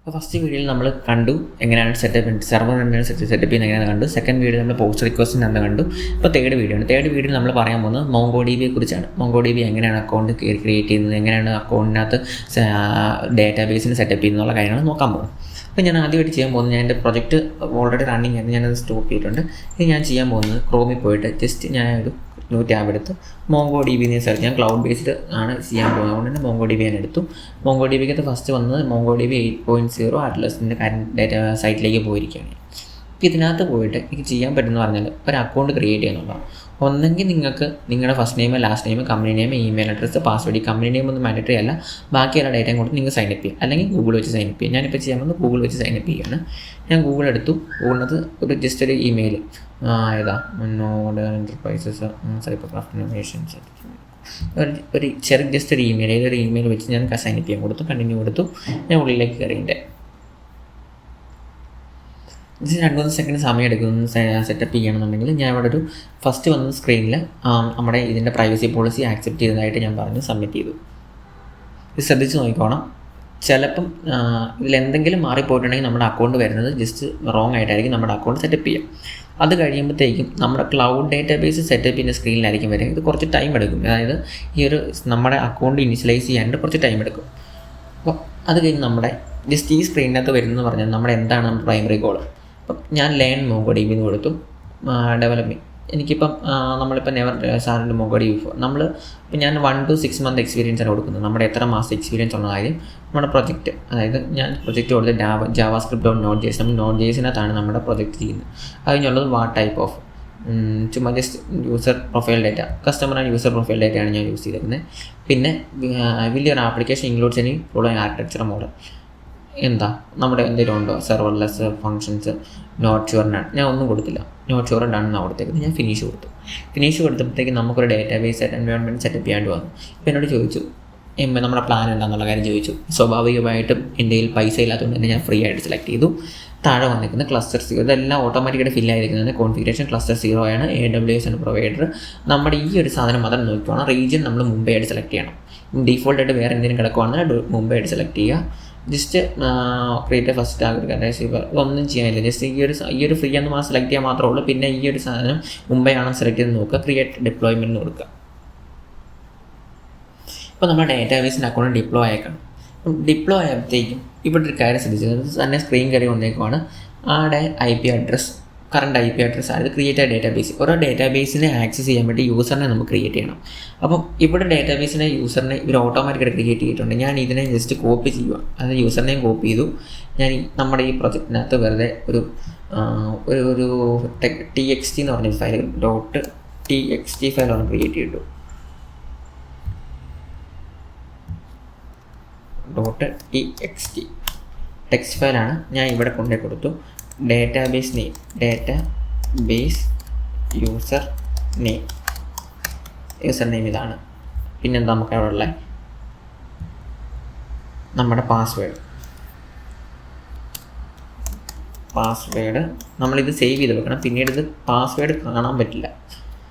അപ്പോൾ ഫസ്റ്റ് വീഡിയോയിൽ നമ്മൾ കണ്ടു എങ്ങനെയാണ് സെറ്റപ്പ് സെർവർ എങ്ങനെയാണ് സെറ്റപ്പ് ചെയ്യുന്നത് എങ്ങനെയാണ് കണ്ടു. സെക്കൻഡ് വീഡിയോ നമ്മൾ പോസ്റ്റ് റിക്വസ്റ്റിന് എന്താ കണ്ടു. ഇപ്പോൾ തേർഡ് വീഡിയോ നമ്മൾ പറയാൻ പോകുന്നത് MongoDBയെ കുറിച്ചാണ്. MongoDB എങ്ങനെയാണ് അക്കൗണ്ട് ക്രിയേറ്റ് ചെയ്യുന്നത്, എങ്ങനെയാണ് അക്കൗണ്ടിനകത്ത് ഡാറ്റാബേസിന് സെറ്റപ്പ് ചെയ്യുന്നുള്ള കാര്യങ്ങൾ നോക്കാൻ പോകും. അപ്പോൾ ഞാൻ ആദ്യമായിട്ട് ചെയ്യാൻ പോകുന്നത്, ഞാൻ എൻ്റെ പ്രൊജക്റ്റ് ഓൾറെഡി റണ്ണിങ് ആയിരുന്നു, ഞാനത് സ്റ്റോപ്പ് ചെയ്തിട്ടുണ്ട്. ഇത് ഞാൻ ചെയ്യാൻ പോകുന്നത് ക്രോമിൽ പോയിട്ട് ജസ്റ്റ് ഞാനൊരു ന്യൂ ടാബ് എടുത്ത് MongoDB സെർച്ച് ചെയ്യാൻ ക്ലൗഡ് ബേസ്ഡ് ആണ് ചെയ്യാൻ പോകുന്നത്. അതുകൊണ്ട് തന്നെ MongoDB ഞാൻ എടുത്തു. MongoDBക്കകത്ത് ഫസ്റ്റ് വന്നത് MongoDB 8.0 അറ്റ്ലസിൻ്റെ ഡാറ്റ സൈറ്റിലേക്ക് പോയിരിക്കുകയാണ്. ഇതിനകത്ത് പോയിട്ട് എനിക്ക് ചെയ്യാൻ പറ്റുമെന്ന് പറഞ്ഞാൽ ഒരു അക്കൗണ്ട് ക്രിയേറ്റ് ചെയ്യുന്നുണ്ടാവും. ഒന്നെങ്കിൽ നിങ്ങൾക്ക് നിങ്ങളുടെ first name, last name, company name, email address, password. ഈ കമ്പനി നെയിം ഒന്നും മാൻഡേറ്ററി അല്ല, ബാക്കി എല്ലാ ഡേറ്റയും കൊടുത്ത് നിങ്ങൾ സൈനപ്പ് ചെയ്യും. അല്ലെങ്കിൽ ഗൂഗിൾ വെച്ച് സൈനപ്പ് ചെയ്യും. ഞാനിപ്പോൾ ചെയ്യാൻ പോകുന്നത് ഗൂഗിൾ വെച്ച് സൈനപ്പ് ചെയ്യുകയാണ്. ഞാൻ ഗൂഗിൾ എടുത്തു. ഗൂഗിളിനകത്ത് ഒരു ജസ്റ്റ് ഒരു email node enterprises cyber craft innovations ഒരു ചെറിയ ജസ്റ്റ് ഒരു ഇമെയിൽ, ഏതൊരു ഇമെയിൽ വെച്ച് ഞാൻ സൈനപ്പ് ചെയ്യാൻ കൊടുത്തു. കണ്ടിന്യൂ കൊടുത്തു. ഞാൻ ഉള്ളിലേക്ക് കയറിയിട്ട് 2-3 സെക്കൻഡ് സമയം എടുക്കുന്നു സെറ്റപ്പ് ചെയ്യണമെന്നുണ്ടെങ്കിൽ. ഞാൻ ഇവിടെ ഒരു ഫസ്റ്റ് വന്ന സ്ക്രീനിൽ നമ്മുടെ ഇതിൻ്റെ പ്രൈവസി പോളിസി ആക്സെപ്റ്റ് ചെയ്തതായിട്ട് ഞാൻ പറഞ്ഞു സബ്മിറ്റ് ചെയ്തു. ഇത് ശ്രദ്ധിച്ച് നോക്കിക്കോണം. ചിലപ്പം ഇതിലെന്തെങ്കിലും മാറിപ്പോയിട്ടുണ്ടെങ്കിൽ നമ്മുടെ അക്കൗണ്ട് വരുന്നത് ജസ്റ്റ് റോങ് ആയിട്ടായിരിക്കും നമ്മുടെ അക്കൗണ്ട് സെറ്റപ്പ് ചെയ്യുക. അത് കഴിയുമ്പോഴത്തേക്കും നമ്മുടെ ക്ലൗഡ് ഡേറ്റാബേസ് സെറ്റപ്പ് ചെയ്യുന്ന സ്ക്രീനിലായിരിക്കും വരിക. ഇത് കുറച്ച് ടൈം എടുക്കും. അതായത് നമ്മുടെ അക്കൗണ്ട് ഇനിഷ്യലൈസ് ചെയ്യാനായിട്ട് കുറച്ച് ടൈം എടുക്കും. അപ്പോൾ അത് കഴിഞ്ഞ് നമ്മുടെ ജസ്റ്റ് ഈ സ്ക്രീനിനകത്ത് വരുന്നതെന്ന് പറഞ്ഞാൽ നമ്മുടെ എന്താണ് നമ്മുടെ പ്രൈമറി ഗോൾ. അപ്പം ഞാൻ ലേൺ MongoDB എന്ന് കൊടുത്തു. ഡെവലപ്പിംഗ് എനിക്കിപ്പം നമ്മളിപ്പോൾ നെവർ സാറിൻ്റെ MongoDB ഇപ്പം ഞാൻ 1 to 6 month എക്സ്പീരിയൻസ് ആണ് കൊടുക്കുന്നത്. നമ്മുടെ എത്ര മാസം എക്സ്പീരിയൻസ് ഉള്ള കാര്യം നമ്മുടെ പ്രൊജക്റ്റ്, അതായത് ഞാൻ പ്രൊജക്റ്റ് കൊടുത്ത് ജാവാസ്ക്രിപ്റ്റ് .node.js, നമ്മൾ .node.js-നകത്താണ് നമ്മുടെ പ്രൊജക്റ്റ് ചെയ്യുന്നത്. അത് കഴിഞ്ഞുള്ളത് വാട്ട് ടൈപ്പ് ഓഫ് ചുമ്മാ just user profile data, customer and user profile ഡേറ്റയാണ് ഞാൻ യൂസ് ചെയ്തിരിക്കുന്നത്. പിന്നെ വലിയൊരു application includes any following architecture model. എന്താ നമ്മുടെ എന്തെങ്കിലും ഉണ്ടോ, serverless functions, not sure done. ഞാൻ ഒന്നും കൊടുത്തില്ല, നോട്ട് ഷുവർ ഡൺ എന്നാണ് കൊടുത്തേക്കുന്നത്. ഞാൻ ഫിനിഷ് കൊടുത്തപ്പോഴത്തേക്ക് നമുക്കൊരു ഡേറ്റാബേസ് എൻവയോൺമെൻറ്റ് സെറ്റപ്പ് ചെയ്യാണ്ട് വന്നു. ഇപ്പോൾ എന്നോട് ചോദിച്ചു നമ്മുടെ പ്ലാൻ എന്താണെന്നുള്ള കാര്യം ചോദിച്ചു. സ്വാഭാവികമായിട്ടും എൻ്റെ കയ്യിൽ പൈസ ഇല്ലാത്തതുകൊണ്ട് തന്നെ ഞാൻ ഫ്രീ ആയിട്ട് സെലക്ട് ചെയ്തു. താഴെ വന്നിരിക്കുന്ന ക്ലസ്റ്റർ 0, ഇതെല്ലാം ഓട്ടോമാറ്റിക്കായിട്ട് ഫിൽ ആയിരിക്കുന്നത്. കോൺഫിഗറേഷൻ ക്ലസ്റ്റർ 0 ആണ്. AWS ആണ് പ്രൊവൈഡർ. നമ്മുടെ ഈ ഒരു സാധനം മാത്രം നോക്കിക്കോണം. റീജിയൻ നമ്മൾ മുംബൈ ആയിട്ട് സെലക്ട് ചെയ്യണം. ഡീഫോൾട്ടായിട്ട് വേറെ എന്തെങ്കിലും കിടക്കുവാണെങ്കിൽ മുംബൈ ആയിട്ട് സെലക്ട് ചെയ്യുക. ജസ്റ്റ് ക്രിയേറ്റ് ഫസ്റ്റ് ഒന്നും ചെയ്യാനില്ല. ജസ്റ്റ് ഈ ഒരു ഫ്രീ എന്ന് മാത്രം സെലക്ട് ചെയ്യാൻ മാത്രമേ ഉള്ളൂ. പിന്നെ ഈ ഒരു സാധനം മുംബൈ ആണോ സെലക്ട് ചെയ്ത് നോക്കുക. ക്രിയേറ്റ് ഡിപ്ലോയ്മെൻറ്റ് കൊടുക്കുക. ഇപ്പോൾ നമ്മുടെ ഡേറ്റാബേസിൻ്റെ അക്കൗണ്ട് ഡിപ്ലോ ആയേക്കണം. ഡിപ്ലോ ആയപ്പോഴത്തേക്കും ഇവിടെ ഒരു കാര്യം ശ്രദ്ധിച്ചത് തന്നെ സ്ക്രീൻ കയറി വന്നേക്കുവാണ്. ആടെ IP address, current IP address ആണ്. ഇത് ക്രിയേറ്റ് ആയ ഡേറ്റാബേസ്. ഓരോ ഡേറ്റാബേസിനെ ആക്സസ് ചെയ്യാൻ വേണ്ടി യൂസറിനെ നമുക്ക് ക്രിയേറ്റ് ചെയ്യണം. അപ്പം ഇവിടെ ഡേറ്റാബേസിനെ യൂസറിനെ ഇവർ ഓട്ടോമാറ്റിക്കായിട്ട് ക്രിയേറ്റ് ചെയ്തിട്ടുണ്ട്. ഞാൻ ഇതിനെ ജസ്റ്റ് കോപ്പി ചെയ്യുക. അത് യൂസറിനെയും കോപ്പി ചെയ്തു. ഞാൻ നമ്മുടെ ഈ പ്രൊജക്റ്റിനകത്ത് വെറുതെ ഒരു TXT എന്ന് പറഞ്ഞ ഫയൽ .txt ഫയലാണ് ക്രിയേറ്റ് ചെയ്തു. .txt ടെക്സ്റ്റ് ഫയലാണ്. ഞാൻ ഇവിടെ കൊണ്ടുപോയി കൊടുത്തു. Database name, database user name ഇതാണ്. പിന്നെന്താ നമുക്ക് അവിടെ ഉള്ള നമ്മുടെ പാസ്വേഡ് നമ്മളിത് സേവ് ചെയ്ത് വെക്കണം. പിന്നീട് ഇത് പാസ്വേഡ് കാണാൻ പറ്റില്ല.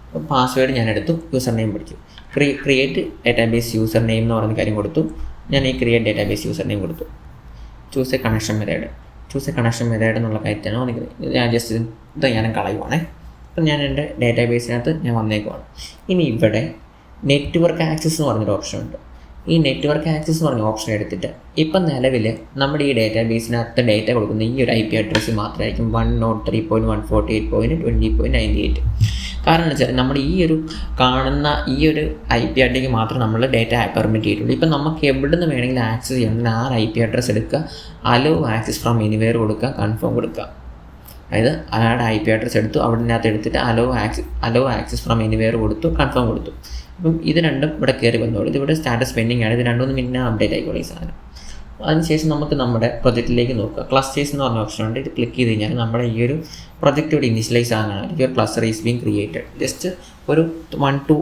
അപ്പോൾ പാസ്വേഡ് ഞാൻ എടുത്തു. യൂസർ നെയിം പഠിച്ചു. ക്രിയേറ്റ് ഡേറ്റാബേസ് യൂസർ നെയിം എന്ന് പറയുന്ന കാര്യം കൊടുത്തു. ഞാൻ ഈ ക്രിയേറ്റ് ഡേറ്റാബേസ് യൂസർ നെയിം കൊടുത്തു. ചൂസ് എ കണക്ഷൻ മെത്തേഡ് എന്നുള്ള കാര്യത്തിനാണ് വന്നിരിക്കുന്നത്. ഞാൻ ജസ്റ്റ് ഇത് ഞാൻ കളയുവാണേ. അപ്പം ഞാൻ എൻ്റെ ഡേറ്റാബേസിനകത്ത് ഞാൻ വന്നേക്കുവാണ്. ഇനി ഇവിടെ നെറ്റ്വർക്ക് ആക്സസ് എന്ന് പറഞ്ഞൊരു ഓപ്ഷൻ ഉണ്ട്. ഈ നെറ്റ്വർക്ക് ആക്സസ് എന്ന് പറഞ്ഞ ഓപ്ഷൻ എടുത്തിട്ട് ഇപ്പം നിലവിൽ നമ്മുടെ ഈ ഡേറ്റാബേസിനകത്ത് ഡേറ്റ കൊടുക്കുന്ന ഈ ഒരു IP അഡ്രസ്സ് മാത്രമായിരിക്കും 103.148.20.98. കാരണം എന്ന് വെച്ചാൽ നമ്മൾ ഈ ഒരു കാണുന്ന ഈ ഒരു IP അഡ്രസ്സിലേക്ക് മാത്രം നമ്മൾ ഡേറ്റ പെർമിറ്റ് ചെയ്തിട്ടുള്ളൂ. ഇപ്പം നമുക്ക് എവിടെ നിന്ന് വേണമെങ്കിലും ആക്സസ് ചെയ്യണമെങ്കിൽ ആ IP അഡ്രസ്സ് എടുക്കുക, അലോ ആക്സസ് ഫ്രം എനിവെയർ കൊടുക്കുക, കൺഫേം കൊടുക്കുക. അതായത് അയാളുടെ IP അഡ്രസ്സ് എടുത്തു, അവിടെ എടുത്തിട്ട് അലോ ആക്സസ് ഫ്രം എനിവെയർ കൊടുത്തു, കൺഫേം കൊടുത്തു. അപ്പം ഇത് രണ്ടും ഇവിടെ കയറി വന്നോളൂ. ഇതിവിടെ സ്റ്റാറ്റസ് പെൻഡിങ് ആണ്. ഇത് 2-3 മിനിറ്റ് അപ്ഡേറ്റ് ആയിക്കോളൂ ഈ സാധനം. അതിനുശേഷം നമുക്ക് നമ്മുടെ പ്രൊജക്റ്റിലേക്ക് നോക്കുക. ക്ലസ്റ്റേഴ്സ് എന്ന് പറഞ്ഞ ഓപ്ഷൻ ഉണ്ട്. ഇത് ക്ലിക്ക് ചെയ്ത് കഴിഞ്ഞാൽ നമ്മുടെ ഈ ഒരു പ്രൊജക്റ്റ് ഇവിടെ ഇനിഷ്യലൈസ് ആകാനാണ്. ഈ ഒരു cluster is being created. Just ഒരു 1 to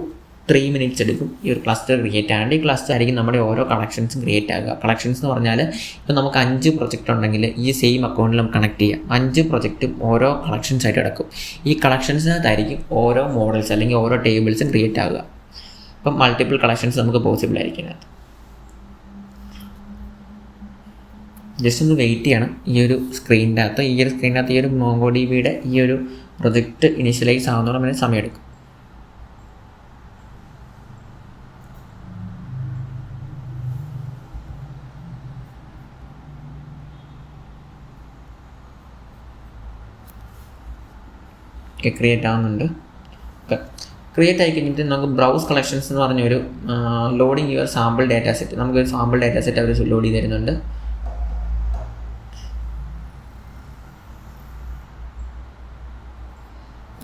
3 minutes എടുക്കും ഈ ഒരു ക്ലസ്റ്റർ ക്രിയേറ്റ് ആകാണ്ട്. ഈ ക്ലസ്റ്റർ ആയിരിക്കും നമ്മുടെ ഓരോ കളക്ഷൻസും ക്രിയേറ്റ് ആകുക. കളക്ഷൻസ് എന്ന് പറഞ്ഞാൽ ഇപ്പോൾ നമുക്ക് 5 പ്രൊജക്റ്റ് ഉണ്ടെങ്കിൽ ഈ സെയിം അക്കൗണ്ടിൽ നമുക്ക് കണക്ട് ചെയ്യാം. 5 പ്രൊജക്റ്റും ഓരോ കളക്ഷൻസ് ആയിട്ട് കിടക്കും. ഈ കളക്ഷൻസിനകത്തായിരിക്കും ഓരോ മോഡൽസ് അല്ലെങ്കിൽ ഓരോ ടേബിൾസും ക്രിയേറ്റ് ആകുക. അപ്പം മൾട്ടിപ്പിൾ കളക്ഷൻസ് നമുക്ക് പോസിബിൾ ആയിരിക്കും. ജസ്റ്റ് ഒന്ന് വെയിറ്റ് ചെയ്യണം. ഈ ഒരു സ്ക്രീനിൻ്റെ അകത്ത് ഈ ഒരു MongoDBയുടെ ഈ ഒരു പ്രൊജക്റ്റ് ഇനിഷ്യലൈസ് ആവുന്നതോടെ വരെ സമയമെടുക്കും. ക്രിയേറ്റ് ആവുന്നുണ്ട്. ക്രിയേറ്റ് ആയി കഴിഞ്ഞിട്ട് നമുക്ക് ബ്രൗസ് കളക്ഷൻസ് എന്ന് പറഞ്ഞൊരു loading your sample data set, നമുക്കൊരു സാമ്പിൾ ഡാറ്റ സെറ്റ് അവർ ലോഡ് ചെയ്ത് തരുന്നുണ്ട്.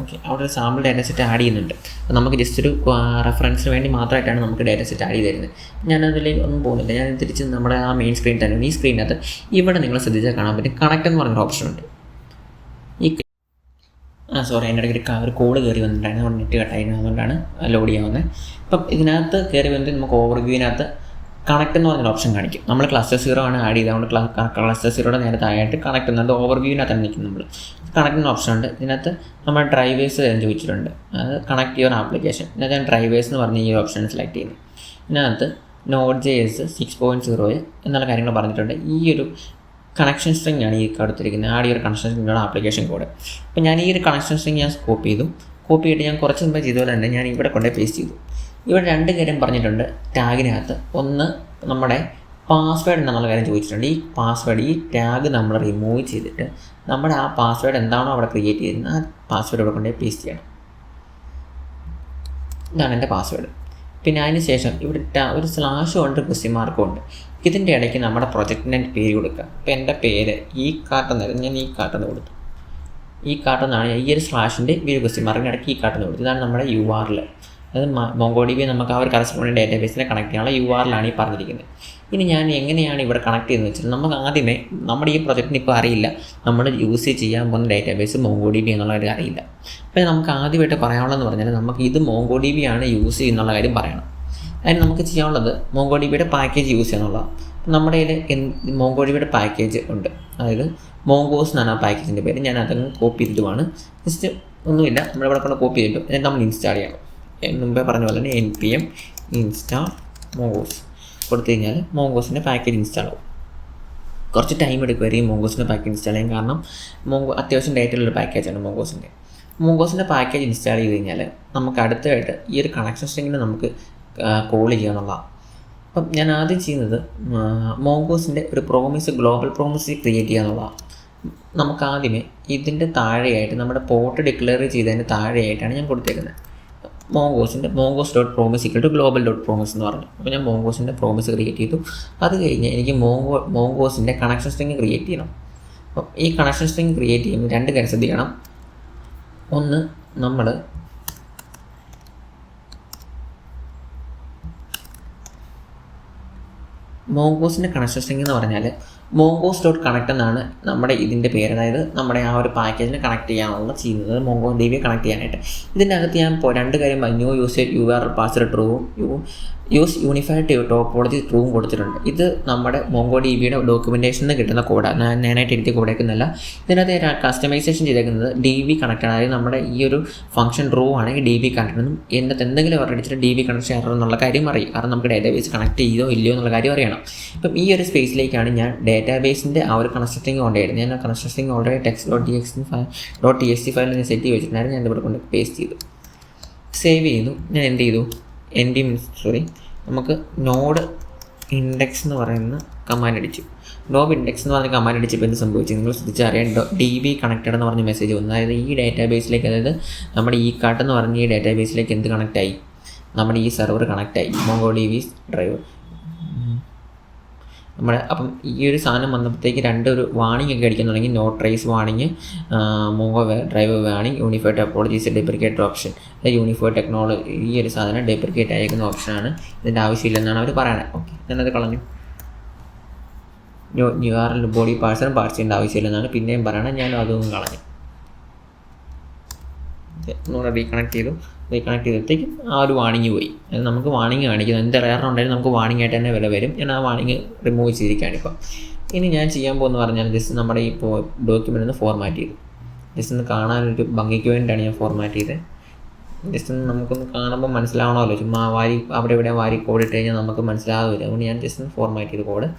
ഓക്കെ, അവിടെ ഒരു സാമ്പിൾ ഡാറ്റ സെറ്റ് ആഡ് ചെയ്യുന്നുണ്ട്. അപ്പോൾ നമുക്ക് ജസ്റ്റ് ഒരു റെഫറൻസിന് വേണ്ടി മാത്രമായിട്ടാണ് നമുക്ക് ഡാറ്റ സെറ്റ് ആഡ് ചെയ്ത് തരുന്നത്. ഞാനതിലേക്ക് ഒന്നും പോകുന്നില്ല. ഞാൻ തിരിച്ച് നമ്മുടെ ആ മെയിൻ സ്ക്രീൻ തന്നെ, ഈ സ്ക്രീനകത്ത് ഇവിടെ നിങ്ങൾ ശ്രദ്ധിച്ചാൽ കാണാൻ പറ്റും കണക്ട് എന്ന് പറഞ്ഞൊരു ഓപ്ഷൻ ഉണ്ട്. സോറി, എൻ്റെ ഇടയ്ക്ക് ഒരു കോഡ് കയറി വന്നിട്ടുണ്ടായിരുന്നു, അവിടെ നെറ്റ് കട്ടായിരുന്നു, അതുകൊണ്ടാണ് ലോഡ് ചെയ്യാവുന്നത്. അപ്പം ഇതിനകത്ത് കയറി വന്നിട്ട് നമുക്ക് ഓവർവ്യൂവിനകത്ത് കണക്ട് എന്ന് പറഞ്ഞൊരു ഓപ്ഷൻ കാണിക്കും. നമ്മൾ ക്ലസ്റ്റർ 0 ആണ് ആഡ് ചെയ്തത്, അതുകൊണ്ട് ക്ലസ്റ്റർ 0യുടെ നേരെ താഴെയായിട്ട് കണക്ട് എന്നത് ഓവർവ്യൂവിനകത്താണ് നിൽക്കുന്നത്. നമ്മൾ കണക്ട് ഓപ്ഷൻ ഉണ്ട്. ഇതിനകത്ത് നമ്മൾ ഡ്രൈവേഴ്സ് ചോദിച്ചിട്ടുണ്ട്, അത് കണക്ട് യുവർ ആപ്ലിക്കേഷൻ. ഇതിനകത്ത് ഞാൻ ഡ്രൈവേഴ്സ് എന്ന് പറഞ്ഞ് ഈ ഓപ്ഷൻ സെലക്ട് ചെയ്യുന്നത്. ഇതിനകത്ത് Node.js 6.0 എന്നുള്ള കാര്യങ്ങൾ പറഞ്ഞിട്ടുണ്ട്. ഈ ഒരു കണക്ഷൻ സ്ട്രിങ് ആണ് ഈ കൊടുത്തിരിക്കുന്നത്. ആഡ് ഈ ഒരു കണക്ഷൻ സ്ട്രിങ്ങിൻ്റെ ആപ്ലിക്കേഷൻ കോഡ്. അപ്പോൾ ഞാൻ ഈ ഒരു കണക്ഷൻ സ്ട്രിങ് ഞാൻ കോപ്പി ചെയ്തിട്ട് ഞാൻ കുറച്ച് മുമ്പ് ചെയ്തപോലെ തന്നെ ഞാൻ ഇവിടെ കൊണ്ടുപോയി പേസ്റ്റ് ചെയ്തു. ഇവിടെ 2 കാര്യം പറഞ്ഞിട്ടുണ്ട് ടാഗിനകത്ത്. ഒന്ന്, നമ്മുടെ പാസ്വേഡ് എന്നുള്ള കാര്യം ചോദിച്ചിട്ടുണ്ട്. ഈ പാസ്വേഡ്, ഈ ടാഗ് നമ്മൾ റിമൂവ് ചെയ്തിട്ട് നമ്മുടെ ആ പാസ്വേഡ് എന്താണോ അവിടെ ക്രിയേറ്റ് ചെയ്തിരുന്നത് ആ പാസ്വേഡ് ഇവിടെ കൊണ്ടുപോയി പേസ്റ്റ് ചെയ്യണം. ഇതാണ് എൻ്റെ പാസ്വേഡ്. പിന്നെ അതിന് ശേഷം ഇവിടെ ഒരു സ്ലാഷും ഉണ്ട്, ക്വസ്റ്റ്യൻ മാർക്കും ഉണ്ട്. ഇതിൻ്റെ ഇടയ്ക്ക് നമ്മുടെ പ്രൊജക്റ്റിൻ്റെ പേര് കൊടുക്കുക. ഇപ്പോൾ എൻ്റെ പേര് ഈ കാട്ടെന്നായിരുന്നു, ഞാൻ ഈ കാട്ടെന്ന് കൊടുത്തു. ഈ കാട്ടെന്നാണ് ഈ ഒരു സ്ലാഷിൻ്റെ ഈ ഒരു ക്വസ്റ്റ്യൻ മാർക്കിൻ്റെ ഇടയ്ക്ക് ഈ കാട്ടെന്ന് കൊടുത്തു. ഇതാണ് നമ്മുടെ URL. അത് MongoDB നമുക്ക് ആ ഒരു കറസ്പോണ്ടിങ് ഡാറ്റാബേസിനെ കണക്ട് ചെയ്യാനുള്ള URL ഈ പറഞ്ഞിരിക്കുന്നത്. ഇനി ഞാൻ എങ്ങനെയാണ് ഇവിടെ കണക്ട് ചെയ്യുന്നത് വെച്ചാൽ, നമുക്ക് ആദ്യമേ നമ്മുടെ ഈ പ്രൊജക്റ്റിന് ഇപ്പോൾ അറിയില്ല നമ്മൾ യൂസ് ചെയ്യാൻ പോകുന്ന ഡാറ്റാബേസ് MongoDB എന്നുള്ള കാര്യം അറിയില്ല. അപ്പോൾ നമുക്ക് ആദ്യമായിട്ട് പറയാനുള്ളതെന്ന് പറഞ്ഞാൽ നമുക്ക് ഇത് MongoDB ആണ് യൂസ് ചെയ്യുന്നുള്ള കാര്യം പറയണം. അതിന് നമുക്ക് ചെയ്യാനുള്ളത് MongoDBയുടെ പാക്കേജ് യൂസ് ചെയ്യാനുള്ളതാണ്. നമ്മുടെ കയ്യിൽ MongoDBയുടെ പാക്കേജ് ഉണ്ട്, അതായത് Mongoose എന്നാണ് ആ പാക്കേജിൻ്റെ പേര്. ഞാൻ അതങ്ങ് കോപ്പി ചെയ്തിട്ടുമാണ്. ജസ്റ്റ് ഒന്നുമില്ല, നമ്മളിവിടെ കൊണ്ട് കോപ്പി ചെയ്തിട്ട് എന്നിട്ട് നമ്മൾ ഇൻസ്റ്റാൾ ചെയ്യണം. മുമ്പേ പറഞ്ഞ പോലെ തന്നെ npm install Mongoose കൊടുത്തു കഴിഞ്ഞാൽ Mongoose പാക്കേജ് ഇൻസ്റ്റാൾ ആവും. കുറച്ച് ടൈം എടുക്കുമായിരിക്കും Mongoose പാക്കേജ് ഇൻസ്റ്റാൾ ചെയ്യാൻ, കാരണം അത്യാവശ്യം ഡേറ്റയിലുള്ള പാക്കേജാണ് Mongoose പാക്കേജ് ഇൻസ്റ്റാൾ ചെയ്ത് കഴിഞ്ഞാൽ നമുക്ക് അടുത്തായിട്ട് ഈ ഒരു കണക്ഷൻ സ്ട്രിങ്ങിനെ നമുക്ക് കോൾ ചെയ്യുക എന്നുള്ളതാണ്. അപ്പം ഞാൻ ആദ്യം ചെയ്യുന്നത് Mongoose ഒരു ഗ്ലോബൽ പ്രോമിസ് ക്രിയേറ്റ് ചെയ്യുക എന്നുള്ളതാണ്. നമുക്ക് ആദ്യമേ ഇതിൻ്റെ താഴെയായിട്ട് നമ്മുടെ പോർട്ട് ഡിക്ലെയർ ചെയ്തതിൻ്റെ താഴെയായിട്ടാണ് ഞാൻ കൊടുത്തേക്കുന്നത് Mongoose.promise = global.promise എന്ന് പറഞ്ഞു. അപ്പോൾ ഞാൻ Mongoose പ്രോമിസ് ക്രിയേറ്റ് ചെയ്തു. അത് കഴിഞ്ഞ് എനിക്ക് Mongoose കണക്ഷൻ സ്ട്രിങ് ക്രിയേറ്റ് ചെയ്യണം. അപ്പം ഈ കണക്ഷൻ സ്ട്രിങ് ക്രിയേറ്റ് ചെയ്യുമ്പോൾ 2 കാര്യം ശ്രദ്ധിക്കണം. ഒന്ന്, നമ്മൾ Mongoose കണക്ഷൻ സ്ട്രിങ് എന്ന് പറഞ്ഞാൽ Mongoose.connect എന്നാണ് നമ്മുടെ ഇതിൻ്റെ പേര്. അതായത് നമ്മുടെ ആ ഒരു പാക്കേജിനെ കണക്ട് ചെയ്യാനുള്ള ചെയ്യുന്നത് MongoDB കണക്ട് ചെയ്യാനായിട്ട്. ഇതിൻ്റെ അകത്ത് ഞാൻ 2 കാര്യം ന്യൂ യൂസേജ് URL പാസ്വേഡ് ട്രൂവും യൂസ് യൂണിഫൈഡ് ടോപ്പോളജി ട്രൂവും കൊടുത്തിട്ടുണ്ട്. ഇത് നമ്മുടെ MongoDBയുടെ ഡോക്യുമെൻറ്റേഷനിൽ നിന്ന് കിട്ടുന്ന കോഡാണ്, ഞാനായിട്ട് എഴുതി കൊടുക്കുന്നതല്ല. ഇതിനകത്ത് കസ്റ്റമൈസേഷൻ ചെയ്തേക്കുന്നത് DB കണക്റ്റാണ്. അതായത് നമ്മുടെ ഈ ഒരു ഫംഗ്ഷൻ ട്രൂ ആണെങ്കിൽ DB കണക്ട് എന്നും എന്നിട്ട് എന്തെങ്കിലും അടിച്ചിട്ട് DB കണക്ഷൻ എറർ എന്നുള്ള കാര്യം അറിയും. കാരണം നമുക്ക് ഡാറ്റാബേസ് കണക്ട് ചെയ്തോ ഇല്ലയോ എന്നുള്ള കാര്യം അറിയണം. ഇപ്പം ഈ ഒരു സ്പേസിലേക്കാണ് ഞാൻ ഡാറ്റാബേസിൻ്റെ ആ ഒരു കൺസ്ട്രക്റ്റിംഗ് കൊണ്ടുവരുന്നത്. ഞാൻ ആ കൺസ്ട്രക്റ്റിംഗ് ഓൾറെഡി text.txt ഫയലിൽ ഞാൻ സെറ്റ് ചെയ്ത് വെച്ചിട്ടുണ്ടായിരുന്നു. ഞാൻ ഇവിടെ കൊണ്ട് പേസ്റ്റ് ചെയ്തു, സേവ് ചെയ്തു. ഞാൻ എന്ത് ചെയ്തു, നമുക്ക് നോഡ് ഇൻഡെക്സ് എന്ന് പറയുന്ന കമാൻഡ് അടിച്ചു. നോബ് ഇൻഡെക്സ് എന്ന് പറഞ്ഞ കമാൻഡ് അടിച്ചപ്പോൾ എന്ത് സംഭവിച്ചു നിങ്ങൾ ശ്രദ്ധിച്ചറിയാൻ DB കണക്റ്റഡ് എന്ന് പറഞ്ഞ മെസ്സേജ് വന്നു. അതായത് ഈ ഡാറ്റാബേസിലേക്ക്, അതായത് നമ്മുടെ ഈ കാട്ട് എന്ന് പറഞ്ഞ ഈ ഡാറ്റാബേസിലേക്ക് എന്ത് കണക്റ്റായി, നമ്മുടെ ഈ സെർവർ കണക്റ്റായി, MongoDB ഡ്രൈവ് നമ്മുടെ. അപ്പം ഈ ഒരു സാധനം വന്നപ്പോഴത്തേക്ക് 2 വാണിംഗ് ഒക്കെ അടിക്കാൻ തുടങ്ങി. Not trace warning, Mongo drive warning, unified topologies deprecate option. Unified technology ഈ ഒരു സാധനം ഡെപ്രിക്കേറ്റ് ആയിരിക്കുന്ന ഓപ്ഷനാണ്, ഇതിൻ്റെ ആവശ്യമില്ലെന്നാണ് അവർ പറയണത്. ഓക്കെ, ഞാനത് കളഞ്ഞു. URL ബോഡി പാർട്സിനും ചെയ്യേണ്ട ആവശ്യമില്ലെന്നാണ് പിന്നെയും പറയണത്. ഞാൻ അതൊന്നും കളഞ്ഞു. ഒന്നുകൂടെ റീകണക്ട് ചെയ്തപ്പോഴത്തേക്കും ആ ഒരു വാണിംഗ് പോയി. അത് നമുക്ക് വാണിംഗ് കാണിക്കുന്നത് എന്ത് എറർ ഉണ്ടെങ്കിലും നമുക്ക് വാണിംഗ് ആയിട്ട് തന്നെ വില വരും. ഞാൻ ആ വാണിംഗ് റിമൂവ് ചെയ്തിരിക്കുകയാണ് ഇപ്പം. ഇനി ഞാൻ ചെയ്യാൻ പോകുന്ന പറഞ്ഞാൽ ജസ്റ്റ് നമ്മുടെ ഇപ്പോൾ ഡോക്യുമെൻ്റ് ഒന്ന് ഫോർമാറ്റ് ചെയ്തു. ജസ്റ്റ് ഒന്ന് കാണാനൊരു ഭംഗിക്ക് വേണ്ടിയിട്ടാണ് ഞാൻ ഫോർമാറ്റ് ചെയ്തത്. ജസ്റ്റ് ഒന്ന് നമുക്കൊന്ന് കാണുമ്പോൾ മനസ്സിലാവണമല്ലോ. ചുമ്മാ അവിടെ ഇവിടെ കോഡ് ഇട്ട് കഴിഞ്ഞാൽ നമുക്ക് മനസ്സിലാവില്ല. അതുകൊണ്ട് ഞാൻ ജസ്റ്റ് ഒന്ന് ഫോർമാറ്റ് ചെയ്ത് കോഡ്.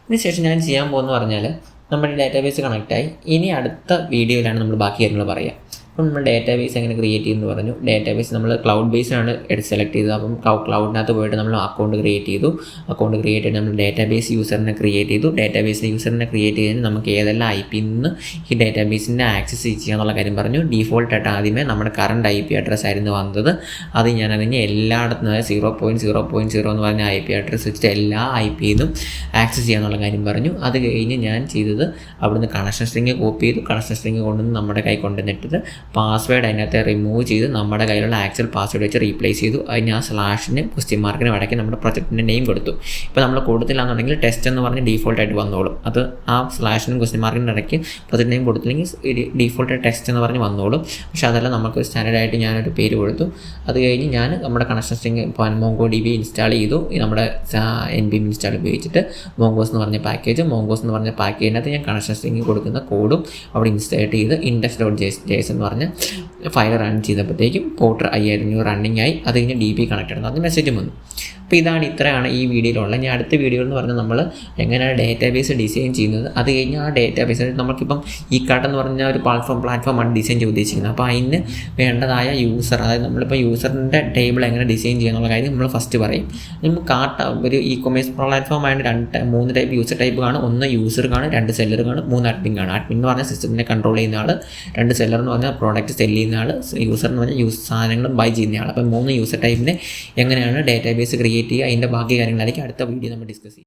ഇതിനുശേഷം ഞാൻ ചെയ്യാൻ പോകുന്നത് പറഞ്ഞാൽ നമ്മുടെ ഡാറ്റാബേസ് കണക്റ്റായി. ഇനി അടുത്ത വീഡിയോയിലാണ് നമ്മൾ ബാക്കി കാര്യങ്ങൾ പറയുക. അപ്പം നമ്മൾ ഡാറ്റാബേസ് എങ്ങനെ ക്രിയേറ്റ് ചെയ്യുമെന്ന് പറഞ്ഞു. ഡാറ്റാബേസ് നമ്മൾ ക്ലൗഡ് ബേസിലാണ് സെലക്ട് ചെയ്തത്. അപ്പം ക്ലൗഡിനകത്ത് പോയിട്ട് നമ്മൾ അക്കൗണ്ട് ക്രിയേറ്റ് ചെയ്തു. അക്കൗണ്ട് ക്രിയേറ്റ് ചെയ്ത് നമ്മൾ ഡാറ്റാബേസ് യൂസറിനെ ക്രിയേറ്റ് ചെയ്തു. ഡാറ്റാബേസ് യൂസറിനെ ക്രിയേറ്റ് ചെയ്തതിന് നമുക്ക് ഏതെല്ലാം IP നിന്ന് ഈ ഡാറ്റാബേസിൻ്റെ ആക്സസ് ചെയ്യാന്നുള്ള കാര്യം പറഞ്ഞു. ഡീഫോൾട്ടായിട്ട് ആദ്യമേ നമ്മുടെ കറണ്ട് IP അഡ്രസ്സ് ആയിരുന്നു വന്നത്. അത് ഞാൻ അതിന് എല്ലായിടത്തും 0.0.0 എന്ന് പറഞ്ഞ IP അഡ്രസ്സ് വെച്ചിട്ട് എല്ലാ IP ന്നും ആക്സസ് ചെയ്യാന്നുള്ള കാര്യം പറഞ്ഞു. അത് കഴിഞ്ഞ് ഞാൻ ചെയ്തത് അവിടുന്ന് കണക്ഷൻ സ്ട്രിങ് കോപ്പി ചെയ്തു. കണക്ഷൻ സ്ട്രിങ് കൊണ്ടുവന്ന് നമ്മുടെ കൈ കൊണ്ടുവന്നിട്ട് പാസ്വേഡ് അതിനകത്ത് റിമൂവ് ചെയ്ത് നമ്മുടെ കയ്യിലുള്ള ആക്ച്വൽ പാസ്വേഡ് വെച്ച് റീപ്ലേസ് ചെയ്തു. അതിന് ആ സ്ലാഷിന് ക്വസ്റ്റ്യൻ മാർക്കിന് ഇടയ്ക്ക് നമ്മുടെ പ്രൊജക്റ്റിൻ്റെ നെയിം കൊടുത്തു. ഇപ്പോൾ നമ്മൾ കൊടുത്തില്ലാന്നുണ്ടെങ്കിൽ ടെസ്റ്റ് എന്ന് പറഞ്ഞ് ഡീഫോൾട്ടായിട്ട് വന്നോളും. അത് ആ സ്ലാഷിനും ക്വസ്റ്റ്യൻ മാർക്കിൻ്റെ ഇടയ്ക്ക് പ്രൊജക്റ്റ് നെയിം കൊടുത്തില്ലെങ്കിൽ ഡീഫോൾട്ടായിട്ട് ടെസ്റ്റ് എന്ന് പറഞ്ഞ് വന്നോളും. പക്ഷേ അതല്ല, നമുക്ക് സ്റ്റാൻഡേർഡായിട്ട് ഞാനൊരു പേര് കൊടുത്തു. അത് കഴിഞ്ഞ് ഞാൻ നമ്മുടെ കണക്ഷൻ സ്ട്രിങ് MongoDB ഇൻസ്റ്റാൾ ചെയ്തു. നമ്മുടെ NPM ഇൻസ്റ്റാൾ ഉപയോഗിച്ചിട്ട് മോങ്കോസ് എന്ന് പറഞ്ഞ പാക്കേജിനകത്ത് ഞാൻ കണക്ഷൻ സ്ട്രിങ് കൊടുക്കുന്ന കോഡും അവിടെ ഇൻസ്റ്റാൾ ചെയ്ത് index.js എന്ന് പറഞ്ഞ ഫയൽ റൺ ചെയ്തപ്പോഴത്തേക്കും പോർട്ടർ 5000 റണ്ണിങ് ആയി. അത് കഴിഞ്ഞ് DB കണക്റ്റഡ് എന്ന് പറഞ്ഞ മെസ്സേജും വന്നു. അപ്പോൾ ഇത്രയാണ് ഈ വീഡിയോയിലുള്ള. ഞാൻ അടുത്ത വീഡിയോ എന്ന് പറഞ്ഞാൽ നമ്മൾ എങ്ങനെയാണ് ഡേറ്റാബേസ് ഡിസൈൻ ചെയ്യുന്നത്. അത് കഴിഞ്ഞ് ആ ഡേറ്റാബേസ് നമുക്കിപ്പം ഈ എന്ന് പറഞ്ഞ ഒരു പ്ലാറ്റ്ഫോമാണ് ഡിസൈൻ ചെയ്ത് ഉദ്ദേശിക്കുന്നത്. അപ്പോൾ അതിന് വേണ്ടതായ യൂസർ, അതായത് നമ്മളിപ്പോൾ യൂസറിൻ്റെ ടേബിൾ എങ്ങനെ ഡിസൈൻ ചെയ്യുന്നുള്ള കാര്യം നമ്മൾ ഫസ്റ്റ് പറയും. നമുക്ക് ഒരു ഇ-കൊമേഴ്സ് പ്ലാറ്റ്ഫോം ആയതുകൊണ്ട് 3 ടൈപ്പ് യൂസർ ടൈപ്പ് കാണും. 1 യൂസർ കാണും, 2 സെല്ലർ കാണും, 3 അഡ്മിൻ കാണും. അഡ്മിൻ എന്ന് പറഞ്ഞാൽ സിസ്റ്റത്തിനെ കൺട്രോൾ ചെയ്യുന്ന ആൾ, 2 സെല്ലർ എന്ന് പറഞ്ഞാൽ പ്രോഡക്റ്റ് സെല് ചെയ്യുന്ന ആൾ, യൂസർ എന്ന് പറഞ്ഞാൽ സാധനങ്ങളും ബൈ ചെയ്യുന്ന ആൾ. അപ്പോൾ 3 യൂസർ ടൈപ്പിനെ എങ്ങനെയാണ് ഡേറ്റാബേസ് ക്രിയേറ്റ് ചെയ്യുക, അതിൻ്റെ ബാക്കി കാര്യങ്ങളായിരിക്കും അടുത്ത വീഡിയോ നമ്മൾ ഡിസ്കസ് ചെയ്യും.